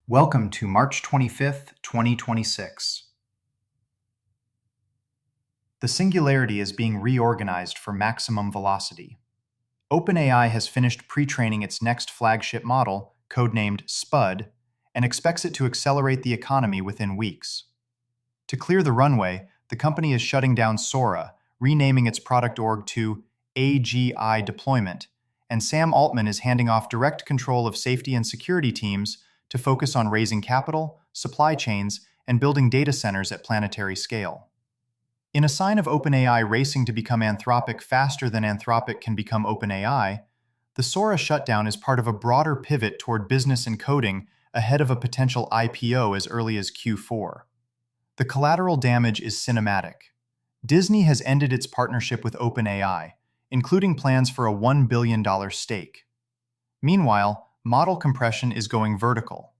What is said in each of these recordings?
Welcome to March 25th, 2026. The Singularity is being reorganized for maximum velocity. OpenAI has finished pre-training its next flagship model, codenamed SPUD, and expects it to accelerate the economy within weeks. To clear the runway, the company is shutting down Sora, renaming its product org to AGI Deployment, and Sam Altman is handing off direct control of safety and security teams to focus on raising capital, supply chains, and building data centers at planetary scale. In a sign of OpenAI racing to become Anthropic faster than Anthropic can become OpenAI, the Sora shutdown is part of a broader pivot toward business and coding ahead of a potential IPO as early as Q4. The collateral damage is cinematic. Disney has ended its partnership with OpenAI, including plans for a $1 billion stake. Meanwhile, model compression is going vertical.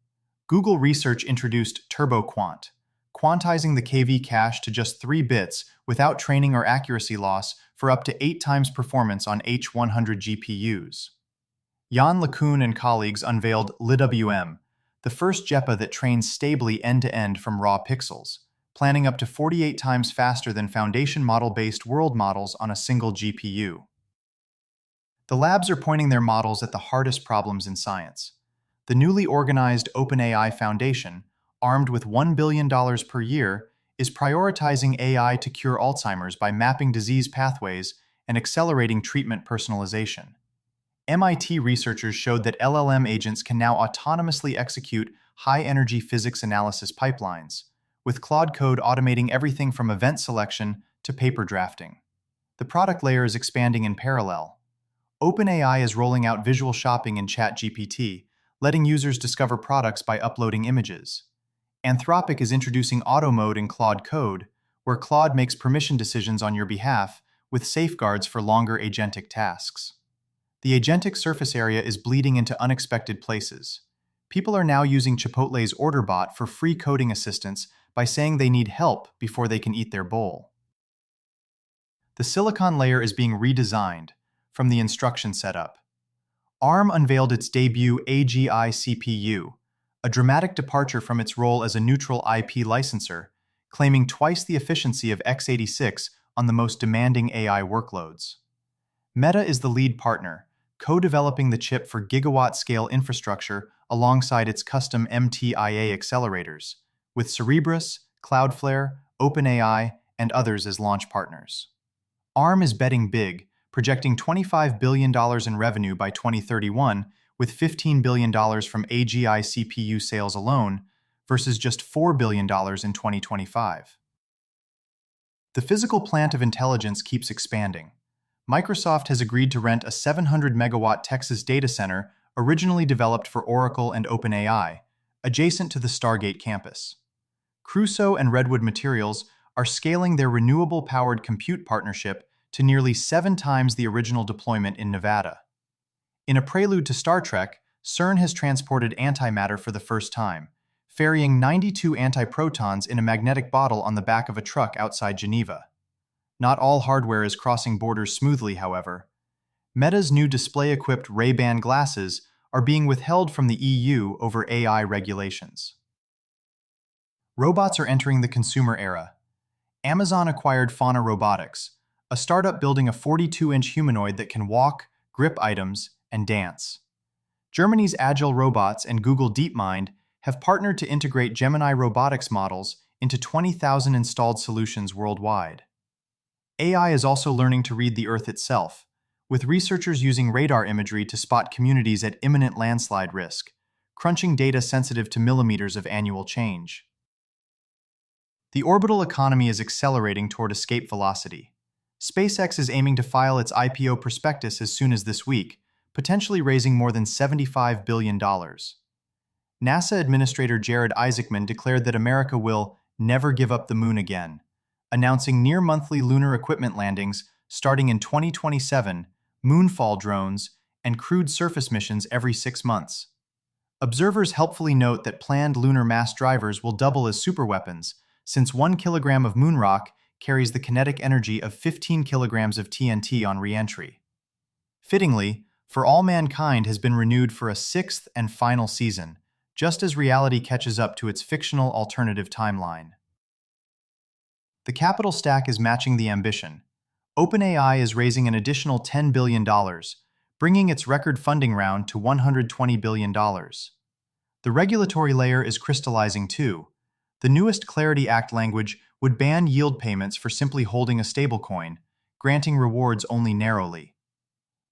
Google Research introduced TurboQuant, quantizing the KV cache to just 3 bits without training or accuracy loss for up to 8 times performance on H100 GPUs. Jan LeCun and colleagues unveiled LiWM, the first JEPA that trains stably end-to-end from raw pixels, planning up to 48 times faster than foundation model-based world models on a single GPU. The labs are pointing their models at the hardest problems in science. The newly organized OpenAI Foundation, armed with $1 billion per year, is prioritizing AI to cure Alzheimer's by mapping disease pathways and accelerating treatment personalization. MIT researchers showed that LLM agents can now autonomously execute high-energy physics analysis pipelines, with Claude Code automating everything from event selection to paper drafting. The product layer is expanding in parallel. OpenAI is rolling out visual shopping in ChatGPT, letting users discover products by uploading images. Anthropic is introducing auto mode in Claude Code, where Claude makes permission decisions on your behalf with safeguards for longer agentic tasks. The agentic surface area is bleeding into unexpected places. People are now using Chipotle's order bot for free coding assistance by saying they need help before they can eat their bowl. The silicon layer is being redesigned from the instruction setup. ARM unveiled its debut AGI CPU, a dramatic departure from its role as a neutral IP licensor, claiming twice the efficiency of x86 on the most demanding AI workloads. Meta is the lead partner, co-developing the chip for gigawatt-scale infrastructure alongside its custom MTIA accelerators, with Cerebras, Cloudflare, OpenAI, and others as launch partners. ARM is betting big, projecting $25 billion in revenue by 2031, with $15 billion from AGI CPU sales alone, versus just $4 billion in 2025. The physical plant of intelligence keeps expanding. Microsoft has agreed to rent a 700-megawatt Texas data center originally developed for Oracle and OpenAI, adjacent to the Stargate campus. Crusoe and Redwood Materials are scaling their renewable-powered compute partnership to nearly 7 times the original deployment in Nevada. In a prelude to Star Trek, CERN has transported antimatter for the first time, ferrying 92 antiprotons in a magnetic bottle on the back of a truck outside Geneva. Not all hardware is crossing borders smoothly, however. Meta's new display-equipped Ray-Ban glasses are being withheld from the EU over AI regulations. Robots are entering the consumer era. Amazon acquired Fauna Robotics, a startup building a 42-inch humanoid that can walk, grip items, and dance. Germany's Agile Robots and Google DeepMind have partnered to integrate Gemini robotics models into 20,000 installed solutions worldwide. AI is also learning to read the Earth itself, with researchers using radar imagery to spot communities at imminent landslide risk, crunching data sensitive to millimeters of annual change. The orbital economy is accelerating toward escape velocity. SpaceX is aiming to file its IPO prospectus as soon as this week, potentially raising more than $75 billion. NASA Administrator Jared Isaacman declared that America will never give up the moon again, announcing near-monthly lunar equipment landings starting in 2027, moonfall drones, and crewed surface missions every 6 months. Observers helpfully note that planned lunar mass drivers will double as superweapons, since 1 kilogram of moon rock carries the kinetic energy of 15 kilograms of TNT on re-entry. Fittingly, For All Mankind has been renewed for a 6th and final season, just as reality catches up to its fictional alternative timeline. The capital stack is matching the ambition. OpenAI is raising an additional $10 billion, bringing its record funding round to $120 billion. The regulatory layer is crystallizing too. The newest Clarity Act language would ban yield payments for simply holding a stablecoin, granting rewards only narrowly.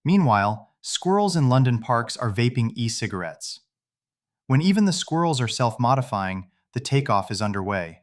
Meanwhile, squirrels in London parks are vaping e-cigarettes. When even the squirrels are self-modifying, the takeoff is underway.